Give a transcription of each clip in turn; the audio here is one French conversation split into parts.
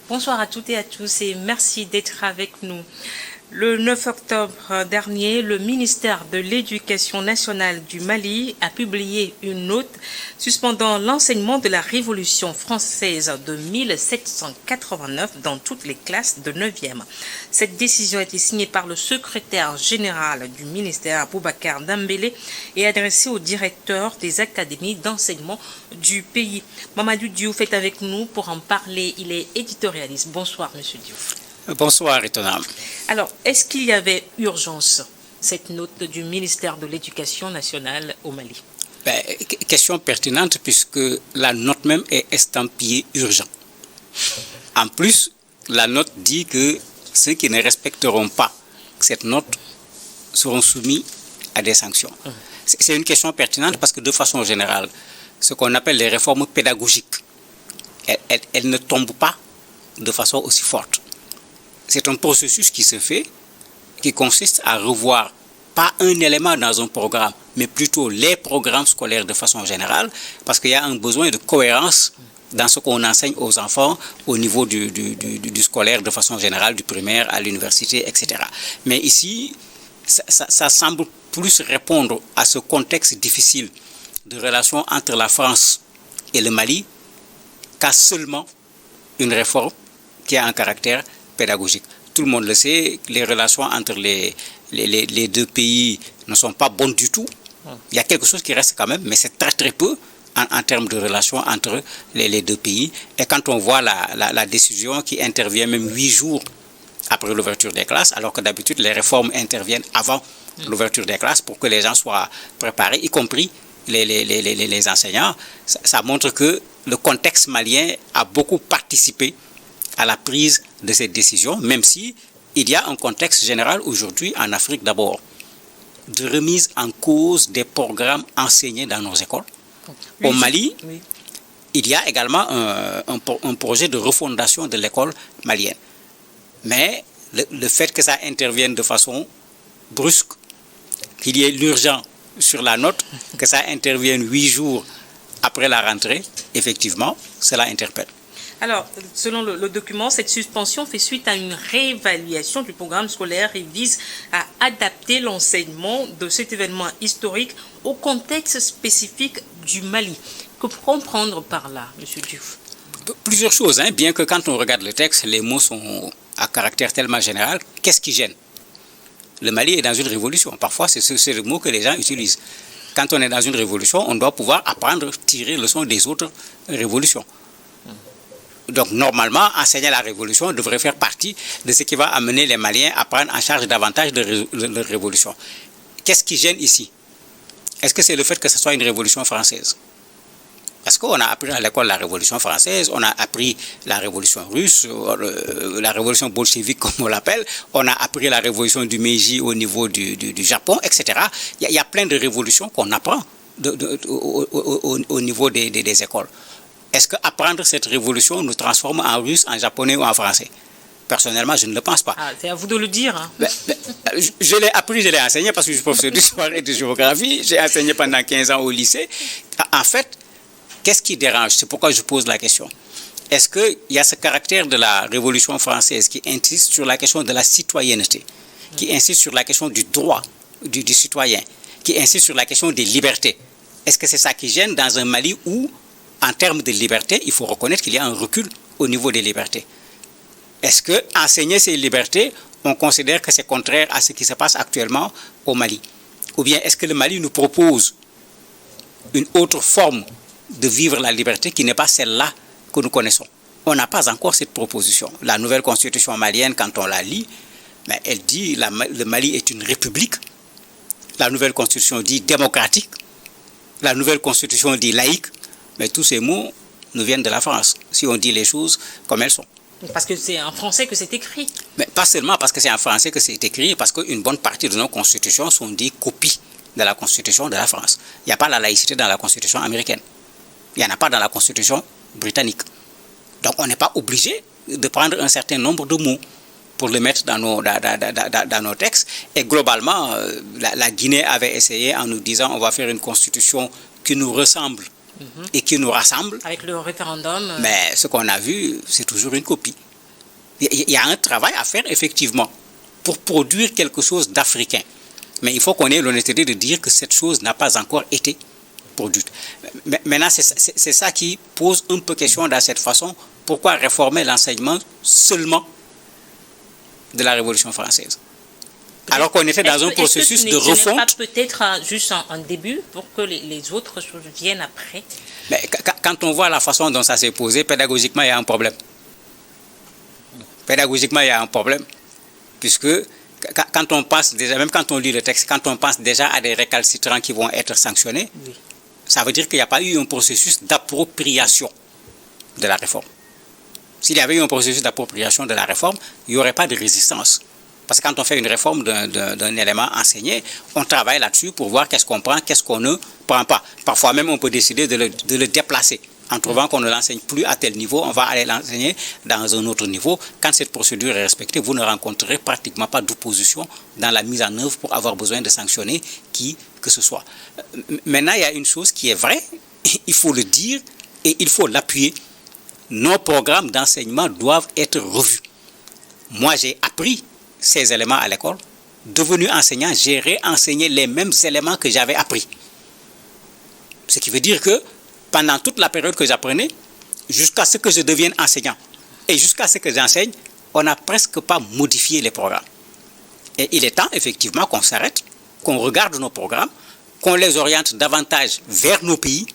Bonsoir à toutes et à tous et merci d'être avec nous. Le 9 octobre dernier, le ministère de l'Éducation nationale du Mali a publié une note suspendant l'enseignement de la Révolution française de 1789 dans toutes les classes de 9e. Cette décision a été signée par le secrétaire général du ministère, Boubacar Dambélé, et adressée au directeur des académies d'enseignement du pays. Mamadou Diouf est avec nous pour en parler. Il est éditorialiste. Bonsoir, monsieur Diouf. Bonsoir, Étonnant. Alors, est-ce qu'il y avait urgence, cette note du ministère de l'Éducation nationale au Mali? Question pertinente puisque la note même est estampillée urgent. En plus, la note dit que ceux qui ne respecteront pas cette note seront soumis à des sanctions. C'est une question pertinente parce que de façon générale, ce qu'on appelle les réformes pédagogiques, elles ne tombent pas de façon aussi forte. C'est un processus qui se fait, qui consiste à revoir pas un élément dans un programme, mais plutôt les programmes scolaires de façon générale, parce qu'il y a un besoin de cohérence dans ce qu'on enseigne aux enfants au niveau du scolaire de façon générale, du primaire à l'université, etc. Mais ici, ça semble plus répondre à ce contexte difficile de relation entre la France et le Mali qu'à seulement une réforme qui a un caractère pédagogique. Tout le monde le sait, les relations entre les deux pays ne sont pas bonnes du tout. Il y a quelque chose qui reste quand même, mais c'est très très peu en termes de relations entre les deux pays. Et quand on voit la décision qui intervient même 8 jours après l'ouverture des classes, alors que d'habitude les réformes interviennent avant l'ouverture des classes pour que les gens soient préparés, y compris les enseignants, ça montre que le contexte malien a beaucoup participé à la prise de cette décision, même si il y a un contexte général aujourd'hui en Afrique d'abord de remise en cause des programmes enseignés dans nos écoles. Au Mali, il y a également un projet de refondation de l'école malienne. Mais le fait que ça intervienne de façon brusque, qu'il y ait l'urgence sur la note, que ça intervienne 8 jours après la rentrée, effectivement, cela interpelle. Alors, selon le document, cette suspension fait suite à une réévaluation du programme scolaire et vise à adapter l'enseignement de cet événement historique au contexte spécifique du Mali. Que comprendre par là, M. Diouf? Plusieurs choses, bien que quand on regarde le texte, les mots sont à caractère tellement général. Qu'est-ce qui gêne? Le Mali est dans une révolution. Parfois, c'est le mot que les gens utilisent. Quand on est dans une révolution, on doit pouvoir apprendre, tirer leçon des autres révolutions. Donc, normalement, enseigner la révolution devrait faire partie de ce qui va amener les Maliens à prendre en charge davantage de leur révolution. Qu'est-ce qui gêne ici? Est-ce que c'est le fait que ce soit une révolution française? Parce qu'on a appris à l'école la révolution française, on a appris la révolution russe, la révolution bolchevique comme on l'appelle, on a appris la révolution du Meiji au niveau du Japon, etc. Il y a plein de révolutions qu'on apprend au niveau des écoles. Est-ce qu'apprendre cette révolution nous transforme en russe, en japonais ou en français? Personnellement, je ne le pense pas. C'est à vous de le dire. Je l'ai appris, je l'ai enseigné parce que je suis professeur d'histoire et de géographie. J'ai enseigné pendant 15 ans au lycée. En fait, qu'est-ce qui dérange? C'est pourquoi je pose la question. Est-ce qu'il y a ce caractère de la Révolution française qui insiste sur la question de la citoyenneté, qui insiste sur la question du droit du citoyen, qui insiste sur la question des libertés? Est-ce que c'est ça qui gêne dans un Mali où, en termes de liberté, il faut reconnaître qu'il y a un recul au niveau des libertés? Est-ce que enseigner ces libertés, on considère que c'est contraire à ce qui se passe actuellement au Mali? Ou bien est-ce que le Mali nous propose une autre forme de vivre la liberté qui n'est pas celle-là que nous connaissons? On n'a pas encore cette proposition. La nouvelle constitution malienne, quand on la lit, elle dit le Mali est une république. La nouvelle constitution dit démocratique. La nouvelle constitution dit laïque. Mais tous ces mots nous viennent de la France, si on dit les choses comme elles sont. Parce que c'est en français que c'est écrit. Mais pas seulement parce que c'est en français que c'est écrit, parce qu'une bonne partie de nos constitutions sont des copies de la constitution de la France. Il n'y a pas la laïcité dans la constitution américaine. Il n'y en a pas dans la constitution britannique. Donc on n'est pas obligé de prendre un certain nombre de mots pour le mettre dans nos textes. Et globalement, la Guinée avait essayé en nous disant on va faire une constitution qui nous ressemble et qui nous rassemble. Avec le référendum. Mais ce qu'on a vu, c'est toujours une copie. Il y a un travail à faire, effectivement, pour produire quelque chose d'africain. Mais il faut qu'on ait l'honnêteté de dire que cette chose n'a pas encore été produite. Maintenant, c'est ça qui pose un peu question dans cette façon. Pourquoi réformer l'enseignement seulement de la Révolution française? Alors qu'on était dans un processus de refonte. Ce n'est pas peut-être juste un début pour que les autres choses viennent après? Mais quand on voit la façon dont ça s'est posé, pédagogiquement, il y a un problème. Pédagogiquement, il y a un problème. Puisque quand on pense déjà, même quand on lit le texte, quand on pense déjà à des récalcitrants qui vont être sanctionnés, oui, ça veut dire qu'il n'y a pas eu un processus d'appropriation de la réforme. S'il y avait eu un processus d'appropriation de la réforme, il n'y aurait pas de résistance. Parce que quand on fait une réforme d'un élément enseigné, on travaille là-dessus pour voir qu'est-ce qu'on prend, qu'est-ce qu'on ne prend pas. Parfois même, on peut décider de le déplacer. En trouvant qu'on ne l'enseigne plus à tel niveau, on va aller l'enseigner dans un autre niveau. Quand cette procédure est respectée, vous ne rencontrerez pratiquement pas d'opposition dans la mise en œuvre pour avoir besoin de sanctionner qui que ce soit. Maintenant, il y a une chose qui est vraie, il faut le dire et il faut l'appuyer. Nos programmes d'enseignement doivent être revus. Moi, j'ai appris ces éléments à l'école. Devenu enseignant, j'ai réenseigné les mêmes éléments que j'avais appris. Ce qui veut dire que pendant toute la période que j'apprenais, jusqu'à ce que je devienne enseignant et jusqu'à ce que j'enseigne, on n'a presque pas modifié les programmes. Et il est temps effectivement qu'on s'arrête, qu'on regarde nos programmes, qu'on les oriente davantage vers nos pays,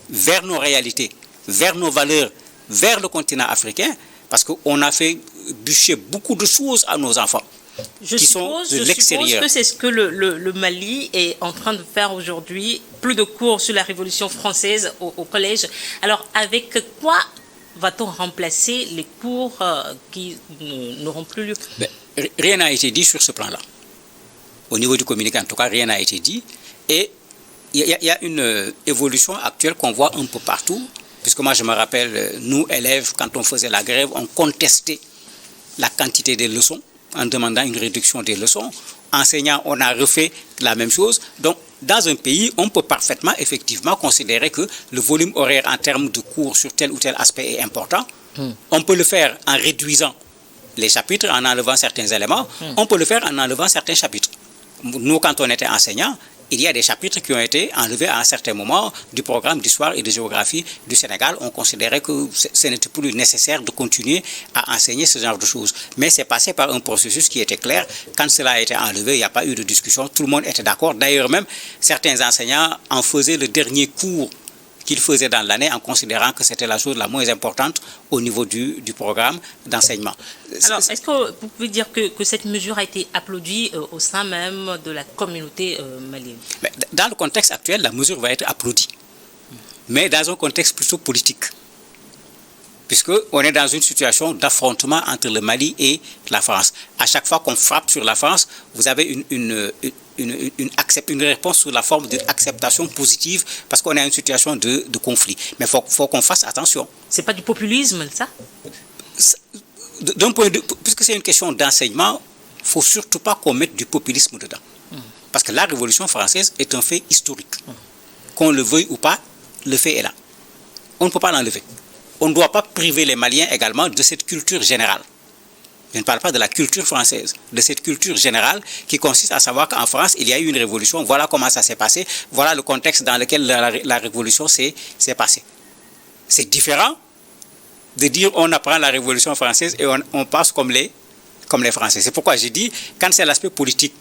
vers nos réalités, vers nos valeurs, vers le continent africain, parce qu'on a fait bûcher beaucoup de choses à nos enfants. Je suppose que c'est ce que le Mali est en train de faire aujourd'hui, plus de cours sur la Révolution française au collège. Alors, avec quoi va-t-on remplacer les cours qui n'auront plus lieu? Rien n'a été dit sur ce plan-là. Au niveau du communiqué, en tout cas, rien n'a été dit. Et il y a une évolution actuelle qu'on voit un peu partout, puisque moi, je me rappelle, nous, élèves, quand on faisait la grève, on contestait la quantité des leçons, en demandant une réduction des leçons. Enseignants, on a refait la même chose. Donc, dans un pays, on peut parfaitement, effectivement, considérer que le volume horaire en termes de cours sur tel ou tel aspect est important. On peut le faire en réduisant les chapitres, en enlevant certains éléments. On peut le faire en enlevant certains chapitres. Nous, quand on était enseignants, il y a des chapitres qui ont été enlevés à un certain moment du programme d'histoire et de géographie du Sénégal. On considérait que ce n'était plus nécessaire de continuer à enseigner ce genre de choses. Mais c'est passé par un processus qui était clair. Quand cela a été enlevé, il n'y a pas eu de discussion. Tout le monde était d'accord. D'ailleurs, même certains enseignants en faisaient le dernier cours qu'ils faisaient dans l'année en considérant que c'était la chose la moins importante au niveau du programme d'enseignement. Alors, est-ce que vous pouvez dire que cette mesure a été applaudie au sein même de la communauté malienne? Dans le contexte actuel, la mesure va être applaudie, mais dans un contexte plutôt politique, puisqu'on est dans une situation d'affrontement entre le Mali et la France. À chaque fois qu'on frappe sur la France, vous avez une réponse sous la forme d'une acceptation positive parce qu'on a une situation de conflit. Mais il faut qu'on fasse attention. C'est pas du populisme, ça? D'un point de vue, puisque c'est une question d'enseignement, il ne faut surtout pas qu'on mette du populisme dedans. Parce que la Révolution française est un fait historique. Qu'on le veuille ou pas, le fait est là. On ne peut pas l'enlever. On ne doit pas priver les Maliens également de cette culture générale. Je ne parle pas de la culture française, de cette culture générale qui consiste à savoir qu'en France, il y a eu une révolution, voilà comment ça s'est passé, voilà le contexte dans lequel la révolution s'est passée. C'est différent de dire on apprend la Révolution française et on passe comme les Français. C'est pourquoi j'ai dit, quand c'est l'aspect politique,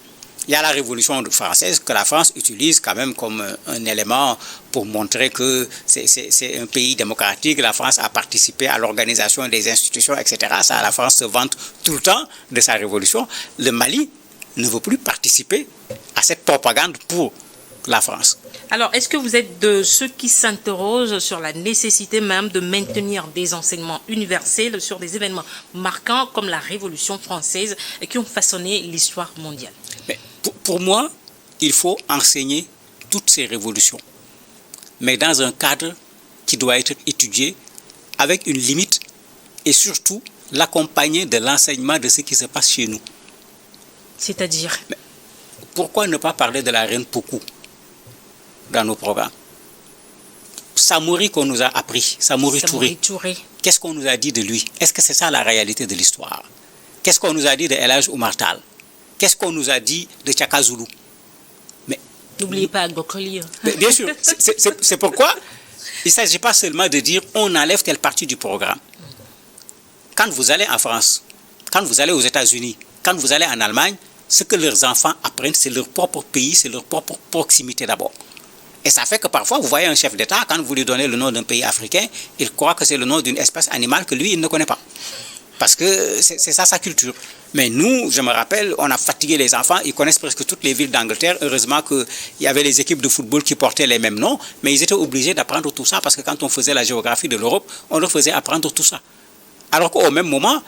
il y a la Révolution française que la France utilise quand même comme un élément pour montrer que c'est un pays démocratique. La France a participé à l'organisation des institutions, etc. Ça, la France se vante tout le temps de sa révolution. Le Mali ne veut plus participer à cette propagande pour la France. Alors, est-ce que vous êtes de ceux qui s'interrogent sur la nécessité même de maintenir des enseignements universels sur des événements marquants comme la Révolution française et qui ont façonné l'histoire mondiale? Mais pour moi, il faut enseigner toutes ces révolutions, mais dans un cadre qui doit être étudié avec une limite et surtout l'accompagner de l'enseignement de ce qui se passe chez nous. C'est-à-dire? Pourquoi ne pas parler de la reine Pokou dans nos programmes? Samori qu'on nous a appris, Samori Touré, qu'est-ce qu'on nous a dit de lui? Est-ce que c'est ça la réalité de l'histoire? Qu'est-ce qu'on nous a dit de El Hadj Oumar Tall? Qu'est-ce qu'on nous a dit de Tchaka Zulu? Mais n'oubliez pas Gokoli. bien sûr, c'est pourquoi il ne s'agit pas seulement de dire on enlève telle partie du programme. Quand vous allez en France, quand vous allez aux États-Unis, quand vous allez en Allemagne, ce que leurs enfants apprennent, c'est leur propre pays, c'est leur propre proximité d'abord. Et ça fait que parfois, vous voyez un chef d'État, quand vous lui donnez le nom d'un pays africain, il croit que c'est le nom d'une espèce animale que lui, il ne connaît pas. Parce que c'est ça sa culture. Mais nous, je me rappelle, on a fatigué les enfants, ils connaissent presque toutes les villes d'Angleterre. Heureusement qu'il y avait les équipes de football qui portaient les mêmes noms, mais ils étaient obligés d'apprendre tout ça, parce que quand on faisait la géographie de l'Europe, on leur faisait apprendre tout ça. Alors qu'au même moment,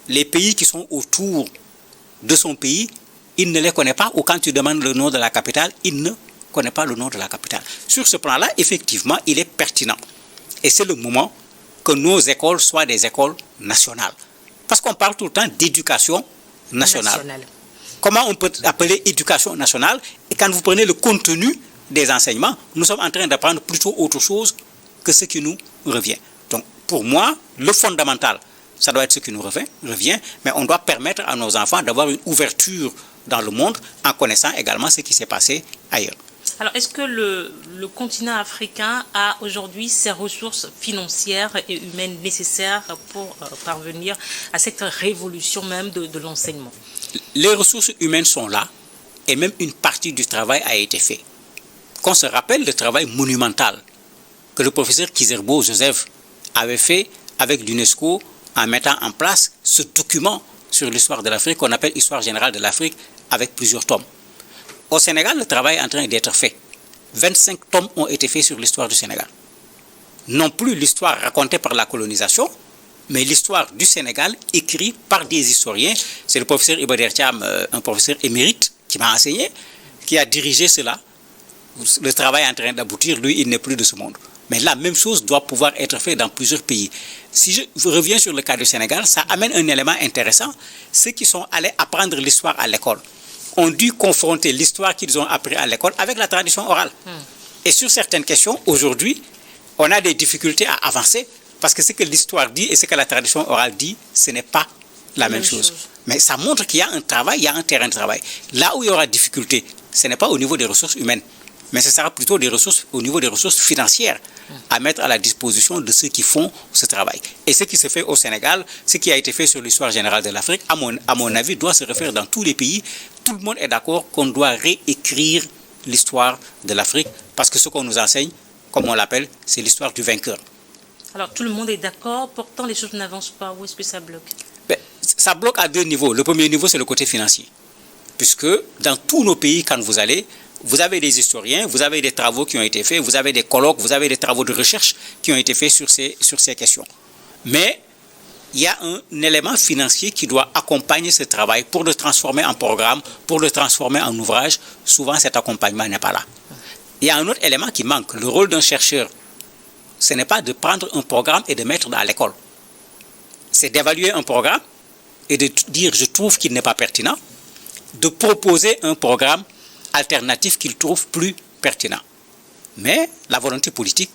les pays qui sont autour de son pays, il ne les connaît pas, ou quand tu demandes le nom de la capitale, il ne connaît pas le nom de la capitale. Sur ce plan-là, effectivement, il est pertinent. Et c'est le moment que nos écoles soient des écoles nationales. Parce qu'on parle tout le temps d'éducation nationale. Comment on peut appeler éducation nationale? Et quand vous prenez le contenu des enseignements, nous sommes en train d'apprendre plutôt autre chose que ce qui nous revient. Donc, pour moi, le fondamental, ça doit être ce qui nous revient, mais on doit permettre à nos enfants d'avoir une ouverture dans le monde en connaissant également ce qui s'est passé ailleurs. Alors, est-ce que le continent africain a aujourd'hui ces ressources financières et humaines nécessaires pour parvenir à cette révolution même de l'enseignement? Les ressources humaines sont là et même une partie du travail a été fait. Qu'on se rappelle le travail monumental que le professeur Kizerbo Joseph avait fait avec l'UNESCO en mettant en place ce document sur l'histoire de l'Afrique qu'on appelle Histoire générale de l'Afrique avec plusieurs tomes. Au Sénégal, le travail est en train d'être fait. 25 tomes ont été faits sur l'histoire du Sénégal. Non plus l'histoire racontée par la colonisation, mais l'histoire du Sénégal écrite par des historiens. C'est le professeur Iba Thiam, un professeur émérite, qui m'a enseigné, qui a dirigé cela. Le travail est en train d'aboutir, lui, il n'est plus de ce monde. Mais la même chose doit pouvoir être faite dans plusieurs pays. Si je reviens sur le cas du Sénégal, ça amène un élément intéressant. Ceux qui sont allés apprendre l'histoire à l'école ont dû confronter l'histoire qu'ils ont appris à l'école avec la tradition orale. Et sur certaines questions, aujourd'hui, on a des difficultés à avancer parce que ce que l'histoire dit et ce que la tradition orale dit, ce n'est pas la même chose. Mais ça montre qu'il y a un travail, il y a un terrain de travail. Là où il y aura difficulté, ce n'est pas au niveau des ressources humaines, mais ce sera plutôt au niveau des ressources financières à mettre à la disposition de ceux qui font ce travail. Et ce qui se fait au Sénégal, ce qui a été fait sur l'histoire générale de l'Afrique, à mon avis, doit se refaire dans tous les pays. Tout le monde est d'accord qu'on doit réécrire l'histoire de l'Afrique parce que ce qu'on nous enseigne, comme on l'appelle, c'est l'histoire du vainqueur. Alors tout le monde est d'accord, pourtant les choses n'avancent pas. Où est-ce que ça bloque? Ça bloque à deux niveaux. Le premier niveau, c'est le côté financier. Puisque dans tous nos pays, quand vous allez, vous avez des historiens, vous avez des travaux qui ont été faits, vous avez des colloques, vous avez des travaux de recherche qui ont été faits sur ces questions. Mais il y a un élément financier qui doit accompagner ce travail pour le transformer en programme, pour le transformer en ouvrage. Souvent, cet accompagnement n'est pas là. Il y a un autre élément qui manque. Le rôle d'un chercheur, ce n'est pas de prendre un programme et de mettre dans l'école. C'est d'évaluer un programme et de dire je trouve qu'il n'est pas pertinent, de proposer un programme alternatif qu'il trouve plus pertinent. Mais la volonté politique,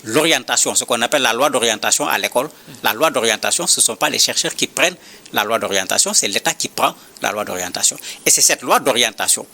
l'orientation, ce qu'on appelle la loi d'orientation à l'école, la loi d'orientation, ce ne sont pas les chercheurs qui prennent la loi d'orientation, c'est l'État qui prend la loi d'orientation. Et c'est cette loi d'orientation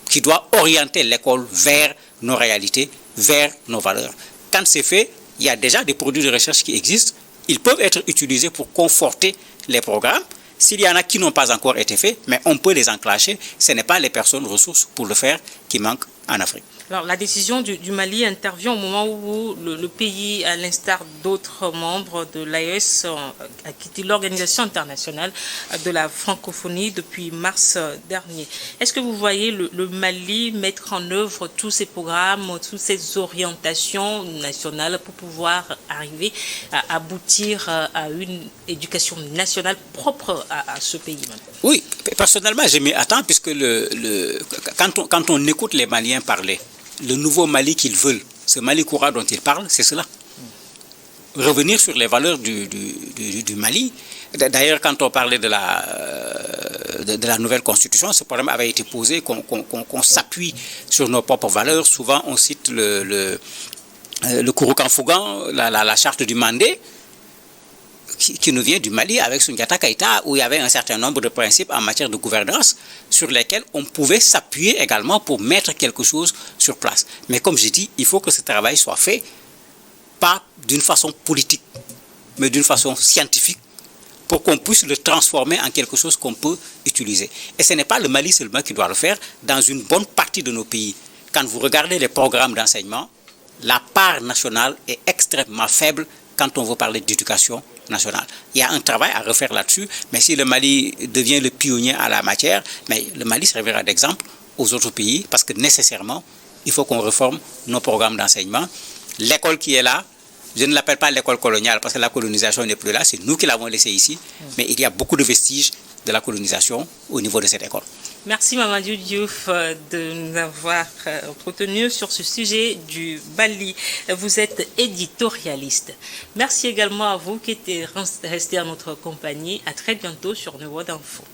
qui doit orienter l'école vers nos réalités, vers nos valeurs. Quand c'est fait, il y a déjà des produits de recherche qui existent, ils peuvent être utilisés pour conforter les programmes. S'il y en a qui n'ont pas encore été faits, mais on peut les enclencher. Ce n'est pas les personnes ressources pour le faire qui manquent en Afrique. Alors, la décision du Mali intervient au moment où le pays, à l'instar d'autres membres de l'AES, a quitté l'Organisation internationale de la francophonie depuis mars dernier. Est-ce que vous voyez le Mali mettre en œuvre tous ces programmes, toutes ces orientations nationales pour pouvoir arriver à aboutir à une éducation nationale propre à ce pays même? Oui, personnellement, je m'y attends puisque quand on écoute les Maliens parler, le nouveau Mali qu'ils veulent, ce Mali Koura dont ils parlent, c'est cela. Revenir sur les valeurs du Mali. D'ailleurs, quand on parlait de la nouvelle constitution, ce problème avait été posé, qu'on s'appuie sur nos propres valeurs. Souvent, on cite le Kouroukan Fougan, la charte du Mandé. qui nous vient du Mali avec Soundiata Keïta, où il y avait un certain nombre de principes en matière de gouvernance sur lesquels on pouvait s'appuyer également pour mettre quelque chose sur place. Mais comme je dis, il faut que ce travail soit fait pas d'une façon politique, mais d'une façon scientifique, pour qu'on puisse le transformer en quelque chose qu'on peut utiliser. Et ce n'est pas le Mali seulement qui doit le faire. Dans une bonne partie de nos pays, quand vous regardez les programmes d'enseignement, la part nationale est extrêmement faible quand on veut parler d'éducation nationale. Il y a un travail à refaire là-dessus, mais si le Mali devient le pionnier à la matière, mais le Mali servira d'exemple aux autres pays, parce que nécessairement, il faut qu'on réforme nos programmes d'enseignement. L'école qui est là, je ne l'appelle pas l'école coloniale, parce que la colonisation n'est plus là, c'est nous qui l'avons laissée ici, mais il y a beaucoup de vestiges de la colonisation au niveau de cette école. Merci Mamadou Diouf de nous avoir retenu sur ce sujet du Mali. Vous êtes éditorialiste. Merci également à vous qui êtes restés à notre compagnie. À très bientôt sur Nouveau d'Info.